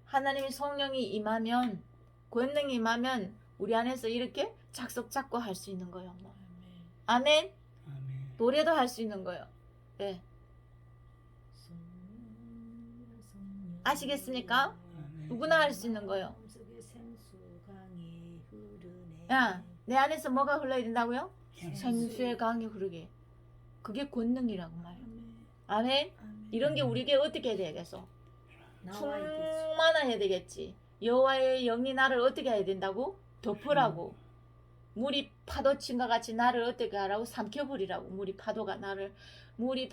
하나님의 성령이 임하면, 권능이 임하면 우리 안에서 이렇게 작속 잡고 할 수 있는 거예요. 엄마. 아멘. 아멘. 노래도 할 수 있는 거예요. 네. 아시겠습니까? 아멘. 누구나 할 수 있는 거예요. 야, 내 안에서 뭐가 흘러야 된다고요? 생수의 강이 흐르게. 그게 권능이라고 말이에요. 아멘. 이런 게 우리에게 어떻게 되겠어? 충만해야 되겠지. 여호와의 영이 나를 어떻게 해야 된다고? 덮으라고. 물이 파도침과 같이 나를 어떻게 하라고? 삼켜버리라고. 물이 파도가 나를 물이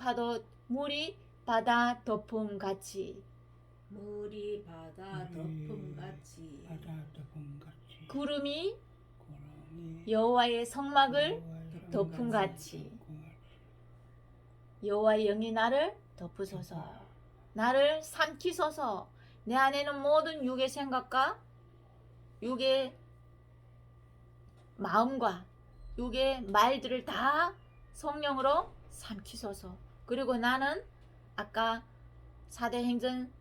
바다 덮음 같이. 물이 바다 덮음 같이. 바다 덮음 같이. 구름이 구름이 여호와의 성막을 여호와의 덮음 성막을 같이. 덮음 같이. 여호와의 영이 나를 덮으소서. 나를 삼키소서. 내 안에는 모든 육의 생각과 육의 마음과 육의 말들을 다 성령으로 삼키소서. 그리고 나는 아까 사도행전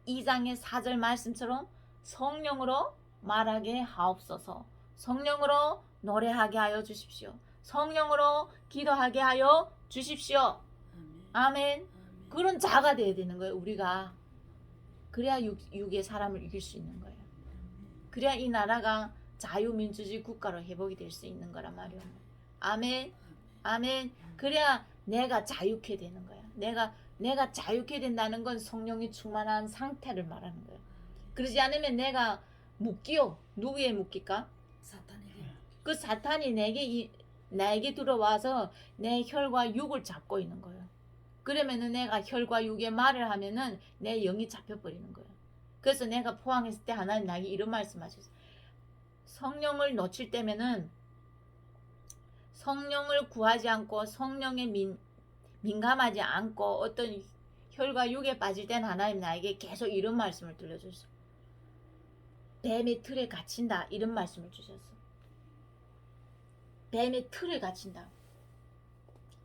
2장의 4절 말씀처럼 성령으로 말하게 하옵소서. 성령으로 노래하게 하여 주십시오. 성령으로 기도하게 하여 주십시오. 아멘. 그런 자가 돼야 되는 거예요, 우리가. 그래야 육의 사람을 이길 수 있는 거예요. 그래야 이 나라가 자유민주주의 국가로 회복이 될 수 있는 거란 말이에요. 아멘. 아멘. 그래야 내가 자유케 되는 거야. 내가 자유케 된다는 건 성령이 충만한 상태를 말하는 거예요. 그러지 않으면 내가 묶여. 누구에 묶일까? 사탄에게. 그 사탄이 나에게 들어와서 내 혈과 육을 잡고 있는 거예요. 그러면은 내가 혈과 육의 말을 하면은 내 영이 잡혀버리는 거예요. 그래서 내가 포항했을 때 하나님 나에게 이런 말씀하셨어요. 성령을 놓칠 때면은 성령을 구하지 않고 성령의 민감하지 않고 어떤 혈과 육에 빠질 때는 하나님 나에게 계속 이런 말씀을 들려줬어. 뱀의 틀에 갇힌다 이런 말씀을 주셨어. 뱀의 틀에 갇힌다.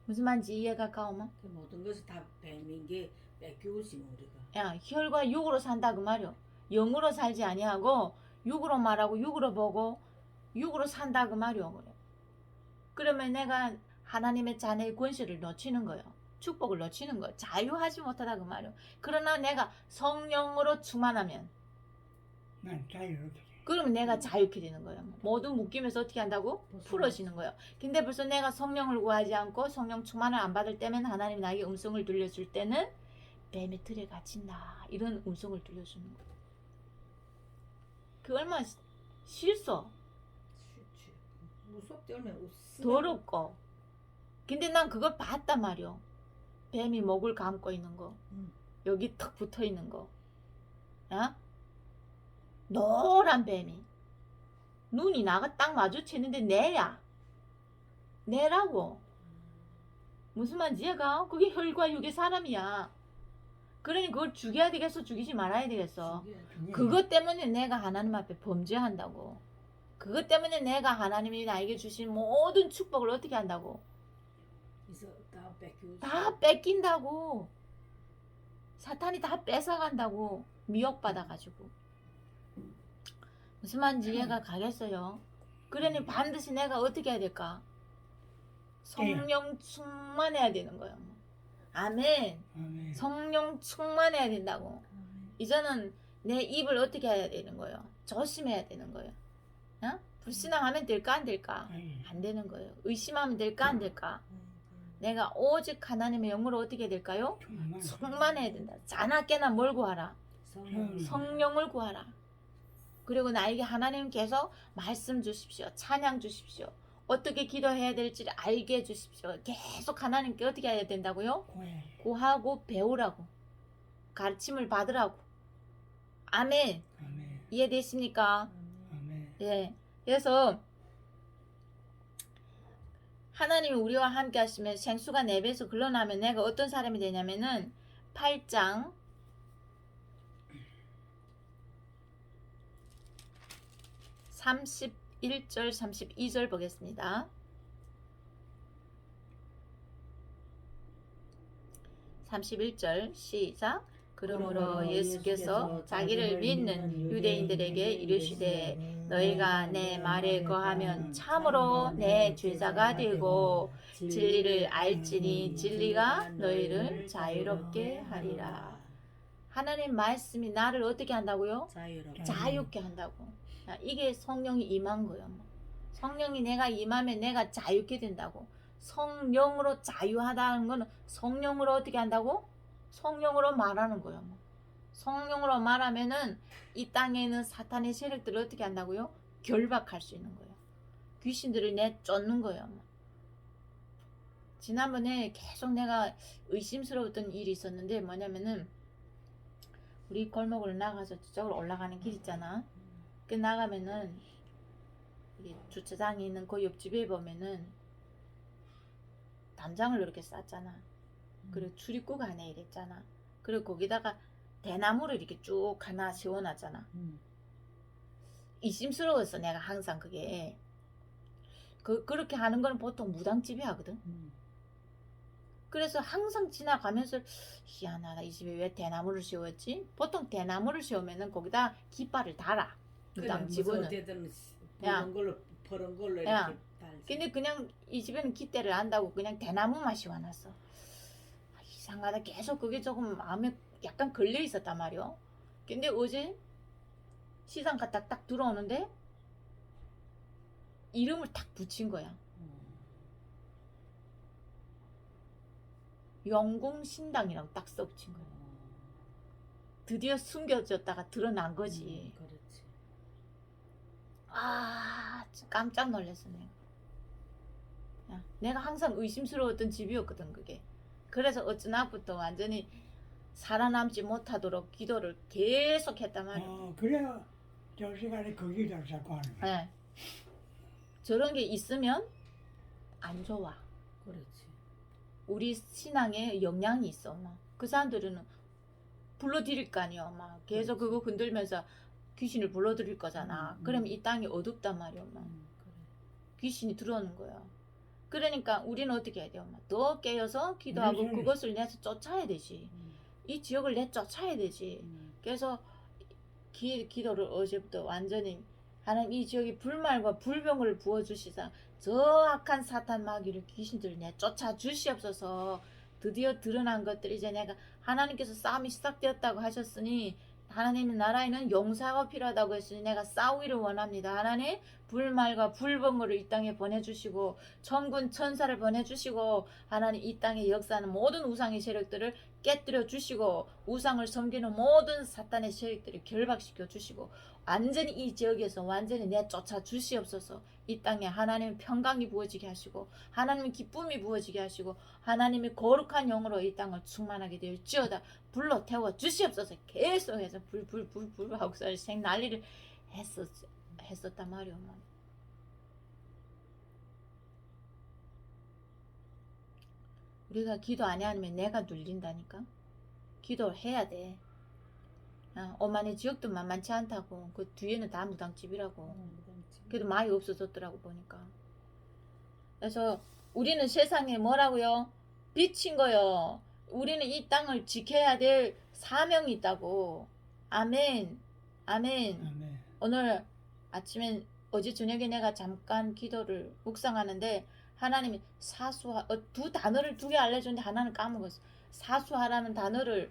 무슨 말인지 이해가 가오마? 그 모든 것이 다 뱀인 게 뺏기우지 우리가. 야, 혈과 육으로 산다 그 말이요. 영으로 살지 아니하고 육으로 말하고 육으로 보고 육으로 산다 그 말이요. 그래. 그러면 내가 하나님의 자녀의 권세를 놓치는 거예요. 축복을 놓치는 거예요. 자유하지 못하다 그 말이요. 그러나 내가 성령으로 충만하면 난 자유롭게 돼. 그러면 내가 자유케 되는 거예요. 모든 묶임에서 어떻게 한다고? 풀어지는 거예요. 근데 벌써 내가 성령을 구하지 않고 성령 충만을 안 받을 때면 하나님이 나에게 음성을 들려줄 때는 뱀의 틀에 갇힌다 이런 음성을 들려주는 거예요. 그 얼마나 싫소? 쉽지. 무섭지 얼마나 더럽고. 근데 난 그걸 봤단 말이오. 뱀이 목을 감고 있는 거. 여기 턱 붙어 있는 거. 야? 노란 뱀이. 눈이 나가 딱 마주치는데 내야. 내라고. 무슨 말인지 이해가? 그게 혈과 육의 사람이야. 그러니 그걸 죽여야 되겠어? 죽이지 말아야 되겠어? 그것 때문에 내가 하나님 앞에 범죄한다고. 그것 때문에 내가 하나님이 나에게 주신 모든 축복을 어떻게 한다고? 그래서 다 뺏기우지. 다 뺏긴다고. 사탄이 다 뺏어간다고. 미혹받아가지고. 무슨 말인지 이해가 가겠어요? 그러니 반드시 내가 어떻게 해야 될까? 성령 충만해야 되는 거예요. 아멘. 아멘. 성령 충만해야 된다고. 이제는 내 입을 어떻게 해야 되는 거예요? 조심해야 되는 거예요. 어? 불신앙하면 될까 안 될까? 안 되는 거예요. 의심하면 될까 안 될까? 내가 오직 하나님의 영으로 어떻게 될까요? 충만해야 된다. 자나깨나 뭘 구하라? 성령을 구하라. 그리고 나에게 하나님 계속 말씀 주십시오. 찬양 주십시오. 어떻게 기도해야 될지를 알게 해주십시오. 계속 하나님께 어떻게 해야 된다고요? 구하고 배우라고. 가르침을 받으라고. 아멘. 아멘. 이해되십니까? 아멘. 예. 그래서 하나님이 우리와 함께 하시면 생수가 내 배에서 흘러나면 내가 어떤 사람이 되냐면은 8장 31절 32절 보겠습니다. 31절 시작. 그러므로 예수께서 자기를 믿는 유대인들에게 이르시되 너희가 내 말에 거하면 참으로 내 제자가 되고 진리를 알지니 진리가 너희를 자유롭게 하리라. 하나님 말씀이 나를 어떻게 한다고요? 자유케 한다고. 이게 성령이 임한 거예요. 성령이 내가 임하면 내가 자유케 된다고. 성령으로 자유하다는 거는 성령으로 어떻게 한다고? 성령으로 말하는 거예요. 성령으로 말하면은 이 땅에 있는 사탄의 세력들을 어떻게 한다고요? 결박할 수 있는 거예요. 귀신들을 내쫓는 거예요. 지난번에 계속 내가 의심스러웠던 일이 있었는데 뭐냐면은 우리 골목으로 나가서 저쪽으로 올라가는 길 있잖아. 그 나가면은 주차장에 있는 그 옆집에 보면은 담장을 이렇게 쌌잖아. 그리고 출입구가 하나 이랬잖아. 그리고 거기다가 대나무를 이렇게 쭉 하나 세워놨잖아. 의심스러웠어 내가 항상 그게. 그렇게 하는 거는 보통 무당집이 하거든. 그래서 항상 지나가면서 희한하다 이 집에 왜 대나무를 세웠지? 보통 대나무를 세우면은 거기다 깃발을 달아. 무당집은. 야. 버는 걸로 이렇게 야. 달지. 근데 그냥 이 집에는 깃대를 안다고 그냥 대나무만 씌워놨어. 이상하다. 계속 그게 조금 마음에 약간 걸려 있었단 말이요. 근데 어제 시장 갔다 딱 들어오는데 이름을 딱 붙인 거야. 영공신당이라고 딱 써붙인 거야. 드디어 숨겨졌다가 드러난 거지. 그렇지. 아, 깜짝 놀랐어 내가. 야, 내가 항상 의심스러웠던 집이었거든 그게. 그래서 어쩌나부터 완전히 살아남지 못하도록 기도를 계속 했단 말이야. 그래야 저 시간에 거기다 자꾸 하는 거야. 네. 저런 게 있으면 안 좋아. 그렇지. 우리 신앙에 영향이 있어. 엄마. 그 사람들은 불러들일 거 아니야. 엄마. 계속 그거 흔들면서 귀신을 불러들일 거잖아. 그럼 이 땅이 어둡단 말이야. 엄마. 그래. 귀신이 들어오는 거야. 그러니까 우리는 어떻게 해야 돼, 엄마? 더 깨어서 기도하고 그렇지. 그것을 내서 쫓아야 되지. 이 지역을 내 쫓아야 되지. 그래서 기도를 어제부터 완전히 하나님 이 지역에 불말과 불병을 부어주시사 저 악한 사탄 마귀를 귀신들 내 쫓아 주시옵소서. 드디어 드러난 것들이 이제 내가 하나님께서 싸움이 시작되었다고 하셨으니 하나님의 나라에는 용사가 필요하다고 했으니 내가 싸우기를 원합니다. 하나님 불말과 불병거를 이 땅에 보내주시고 천군 천사를 보내주시고 하나님 이 땅에 역사하는 모든 우상의 세력들을 깨뜨려 주시고 우상을 섬기는 모든 사탄의 세력들을 결박시켜 주시고 완전히 이 지역에서 완전히 내쫓아 주시옵소서. 이 땅에 하나님의 평강이 부어지게 하시고 하나님의 기쁨이 부어지게 하시고 하나님의 거룩한 영으로 이 땅을 충만하게 될지어다. 불로 태워 주시옵소서. 계속해서 불 하고서 생 난리를 했었단 말이오. 우리가 기도 안 하면 내가 눌린다니까. 기도를 해야 돼. 오만의 지역도 만만치 않다고. 그 뒤에는 다 무당집이라고. 그래도 많이 없어졌더라고 보니까. 그래서 우리는 세상에 뭐라고요? 빛인 거요. 우리는 이 땅을 지켜야 될 사명이 있다고. 아멘. 아멘. 아멘. 오늘 아침에 어제 저녁에 내가 잠깐 기도를 묵상하는데 하나님이 두 단어를 두 개 알려줬는데 하나는 까먹었어. 사수하라는 단어를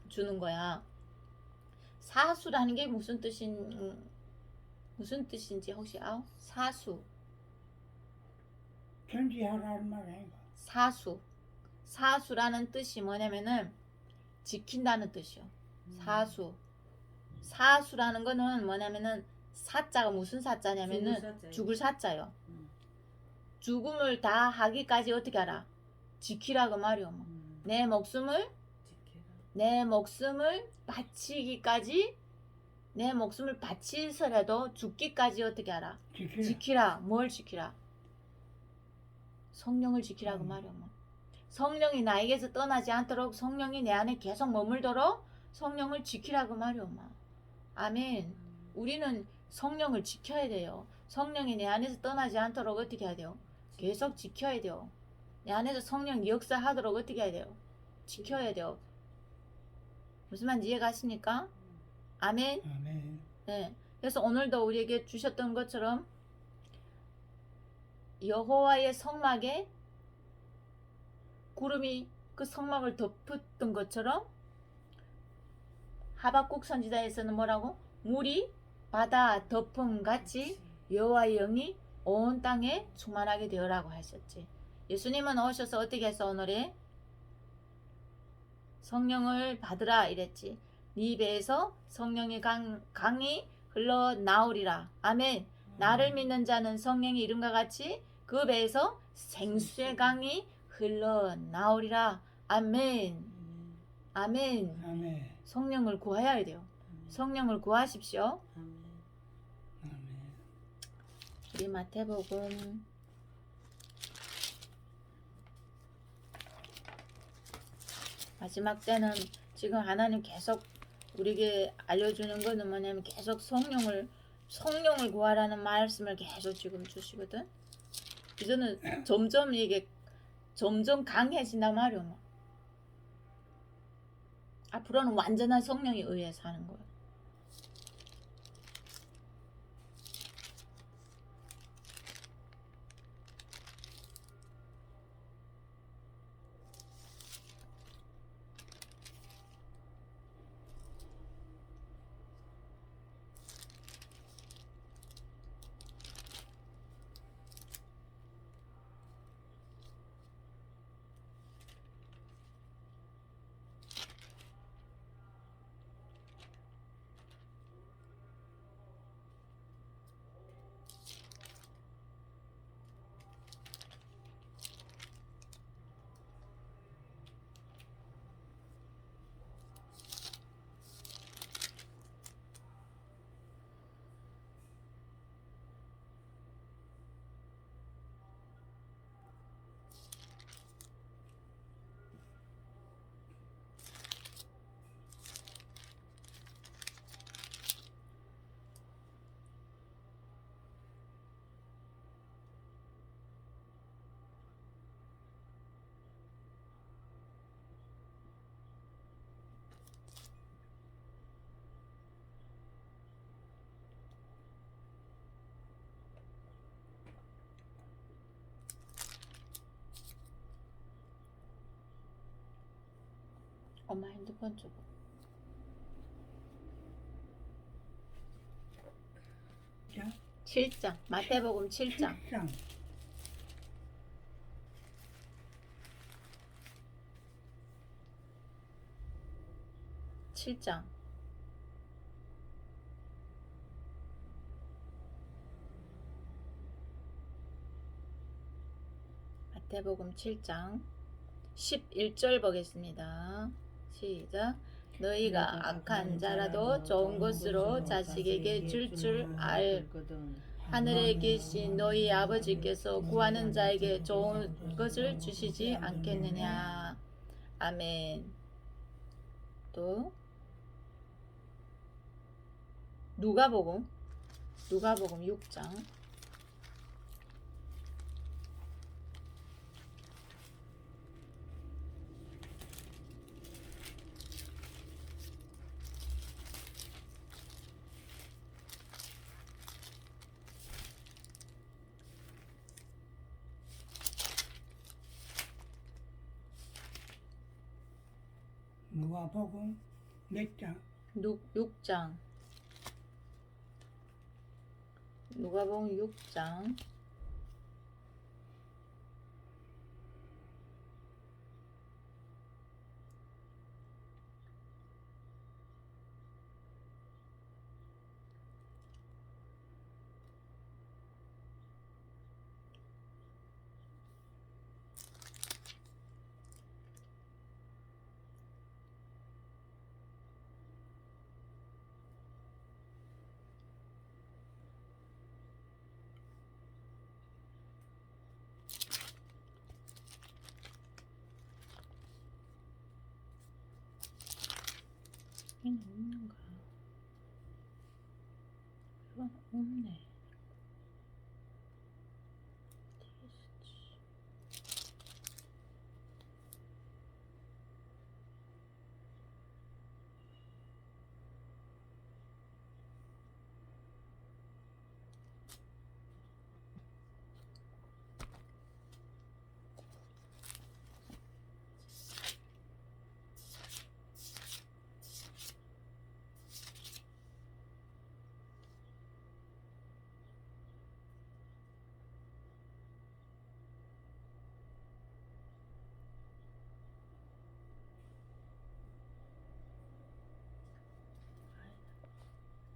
주는 거야. 사수라는 게 무슨 뜻인지 혹시 아오? 사수. 편지하라는 말 아이가. 사수라는 뜻이 뭐냐면은 지킨다는 뜻이요. 사수라는 거는 뭐냐면은 사자가 무슨 사자냐면은 죽을 사자요. 죽음을 다 하기까지 어떻게 하라? 지키라고 말이요. 내 목숨을 바치기까지 내 목숨을 바치서라도 죽기까지 어떻게 하라? 지키라. 뭘 지키라? 성령을 지키라고 말이요. 성령이 나에게서 떠나지 않도록 성령이 내 안에 계속 머물도록 성령을 지키라고 말이요. 아멘. 우리는 성령을 지켜야 돼요. 성령이 내 안에서 떠나지 않도록 어떻게 해야 돼요? 계속 지켜야 돼요. 내 안에서 성령이 역사하도록 어떻게 해야 돼요? 지켜야 돼요. 무슨 말인지 이해가십니까? 아멘. 아멘. 네. 그래서 오늘도 우리에게 주셨던 것처럼 여호와의 성막에 구름이 그 성막을 덮었던 것처럼 하박국 선지자에서는 뭐라고? 물이 바다 덮음 같이 여호와의 영이 온 땅에 충만하게 되어라고 하셨지. 예수님은 오셔서 어떻게 했어? 오늘에 성령을 받으라 이랬지. 네 배에서 성령의 강이 흘러나오리라. 아멘. 나를 믿는 자는 성령의 이름과 같이 그 배에서 생수의 강이 흘러나오리라. 아멘. 아멘. 아멘. 성령을 구해야 돼요. 성령을 구하십시오. 아멘. 우리 마태복음 '마지막 때는 지금 하나님 계속 우리에게 알려주는 거는 뭐냐면 계속 성령을 구하라는 말씀을 계속 지금 주시거든. 이제는 점점 이게 점점 강해진단 말이오. 앞으로는 완전한 성령에 의해 사는 거야. 엄마 핸드폰 주고. 자, 7장 마태복음 7장 7장 7장 마태복음 7장 11절 보겠습니다. 시작. 너희가 악한 자라도 좋은 것으로 자식에게 줄 알 하늘에 계신 너희 아버지께서 구하는 자에게 좋은 것을 주시지 않겠느냐. 아멘. 또 누가복음 6장 누가복음 몇 장? 6장 누가복음 6장 이건 없는가? 이건 없네.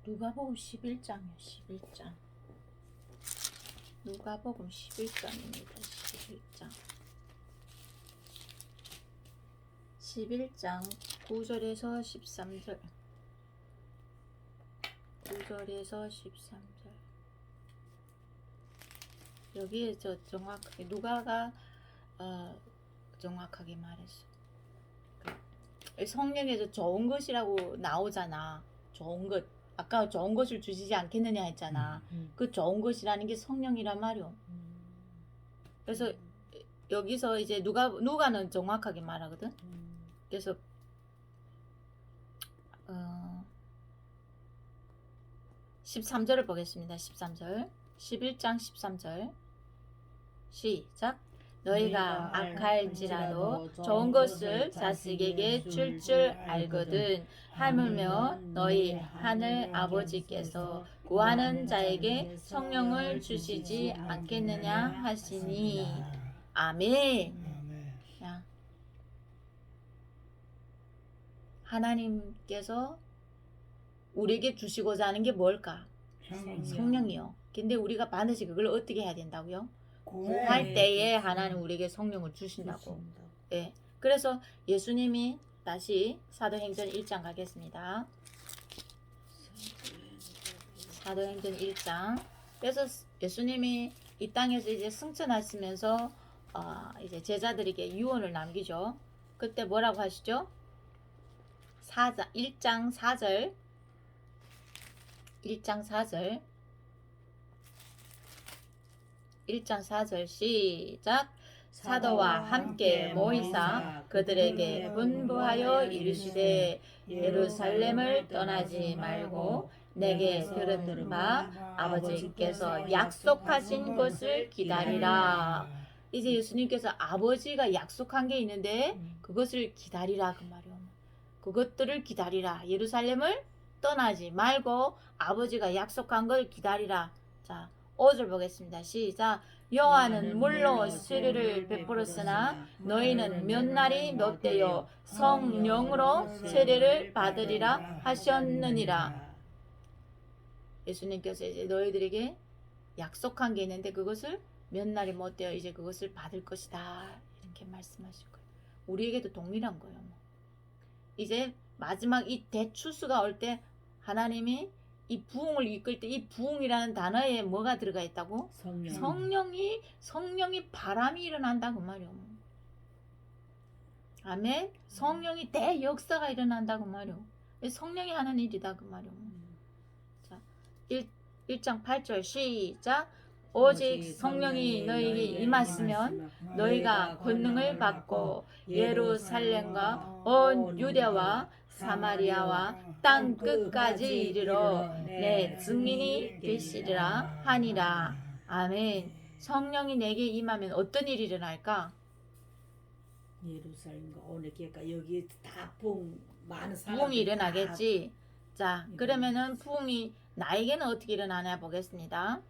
누가복음 11장이요. 11장. 누가복음 11장입니다. 11장. 11장 9절에서 13절. 9절에서 13절. 여기에 정확하게 누가가 정확하게 말했어. 성령에서 좋은 것이라고 나오잖아. 좋은 것. 아까 좋은 것을 주시지 않겠느냐 했잖아. 그 좋은 것이라는 게 성령이란 말이오. 그래서 여기서 이제 누가는 정확하게 말하거든. 그래서 13절을 보겠습니다. 13절. 11장 13절. 시작. 너희가 악할지라도 좋은 것을 자식에게 줄 알거든. 하물며 너희 하늘 아버지께서 구하는 자에게 성령을 주시지 않겠느냐 하시니. 아멘. 아멘. 야. 하나님께서 우리에게 주시고자 하는 게 뭘까? 성령이요. 근데 우리가 반드시 그걸 어떻게 해야 된다고요? 구할 때에 하나님 우리에게 성령을 주신다고. 예. 그래서 예수님이 다시 사도행전 1장 가겠습니다. 사도행전 1장. 그래서 예수님이 이 땅에서 이제 승천하시면서 이제 제자들에게 유언을 남기죠. 그때 뭐라고 하시죠? 1장 4절. 1장 4절. 1장 4절 시작. 사도와 함께 모이사 그들에게 분부하여 이르시되 예루살렘을 떠나지 말고 내게 들은 바 아버지께서 약속하신 것을 기다리라. 이제 예수님께서 아버지가 약속한 게 있는데 그것을 기다리라 그 말이요. 그것들을 기다리라. 예루살렘을 떠나지 말고 아버지가 약속한 걸 기다리라. 자, 5절 보겠습니다. 시작. 여호와는 물로 세례를 베풀었으나 너희는 몇 날이 몇 대요 성령으로 세례를 받으리라 하셨느니라. 예수님께서 이제 너희들에게 약속한 게 있는데 그것을 몇 날이 못 되어 이제 그것을 받을 것이다. 이렇게 말씀하실 거예요. 우리에게도 동일한 거예요. 이제 마지막 이 대추수가 올 때 하나님이 이 부흥을 이끌 때 이 부흥이라는 단어에 뭐가 들어가 있다고? 성령이 바람이 일어난다 그 말이요. 아멘. 성령이 대역사가 일어난다 그 말이요. 성령이 하는 일이다 그 말이요. 자, 1장 8절 시작. 오직 성령이 너희에게 임하시면 너희가 권능을 받고 예루살렘과 온 유대와 사마리아와 땅 끝까지 이르러 내 증인이 되시리라 하니라. 아멘. 성령이 내게 임하면 어떤 일이 일어날까? 예루살렘과 오늘 그러니까 여기 다 많은 부흥이 일어나겠지. 자, 그러면은 부흥이 나에게는 어떻게 일어나냐 보겠습니다.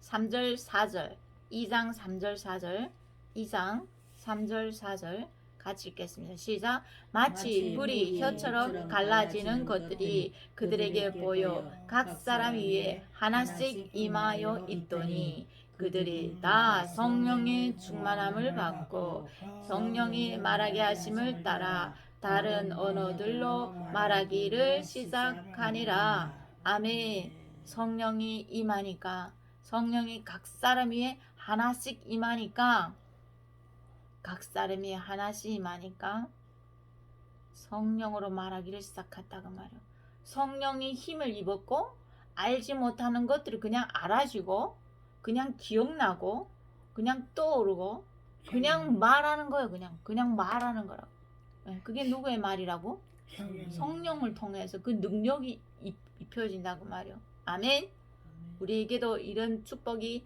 3절 4절 2장 3절 4절 2장 3절 4절 같이 읽겠습니다. 시작. 마치 불이 혀처럼 갈라지는 것들이 그들에게 보여 각 사람 위에 하나씩 임하여 있더니 그들이 다 성령의 충만함을 받고 성령이 말하게 하심을 따라 다른 언어들로 말하기를 시작하니라. 아멘. 성령이 임하니까 성령이 각 사람 위에 하나씩 임하니까 각 사람이 하나씩 임하니까 성령으로 말하기를 시작했다고 말이야. 성령이 힘을 입었고 알지 못하는 것들을 그냥 알아지고 그냥 기억나고 그냥 떠오르고 그냥 말하는 거예요. 그냥 말하는 거라고. 그게 누구의 말이라고? 성령을 통해서 그 능력이 입혀진다고 말이야. 아멘. 우리에게도 이런 축복이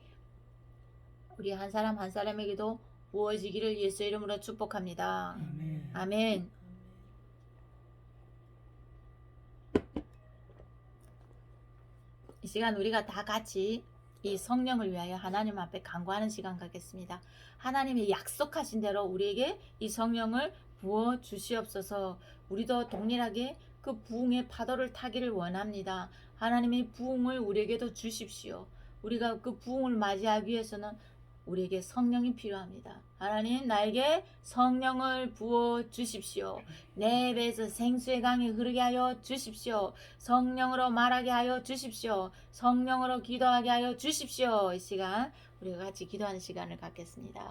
우리 한 사람 한 사람에게도 부어지기를 예수 이름으로 축복합니다. 아멘. 아멘. 이 시간 우리가 다 같이 이 성령을 위하여 하나님 앞에 간구하는 시간 갖겠습니다. 하나님이 약속하신 대로 우리에게 이 성령을 부어 주시옵소서. 우리도 동일하게 그 부흥의 파도를 타기를 원합니다. 하나님의 부흥을 우리에게도 주십시오. 우리가 그 부흥을 맞이하기 위해서는 우리에게 성령이 필요합니다. 하나님 나에게 성령을 부어 주십시오. 내 배에서 생수의 강이 흐르게 하여 주십시오. 성령으로 말하게 하여 주십시오. 성령으로 기도하게 하여 주십시오. 이 시간 우리가 같이 기도하는 시간을 갖겠습니다.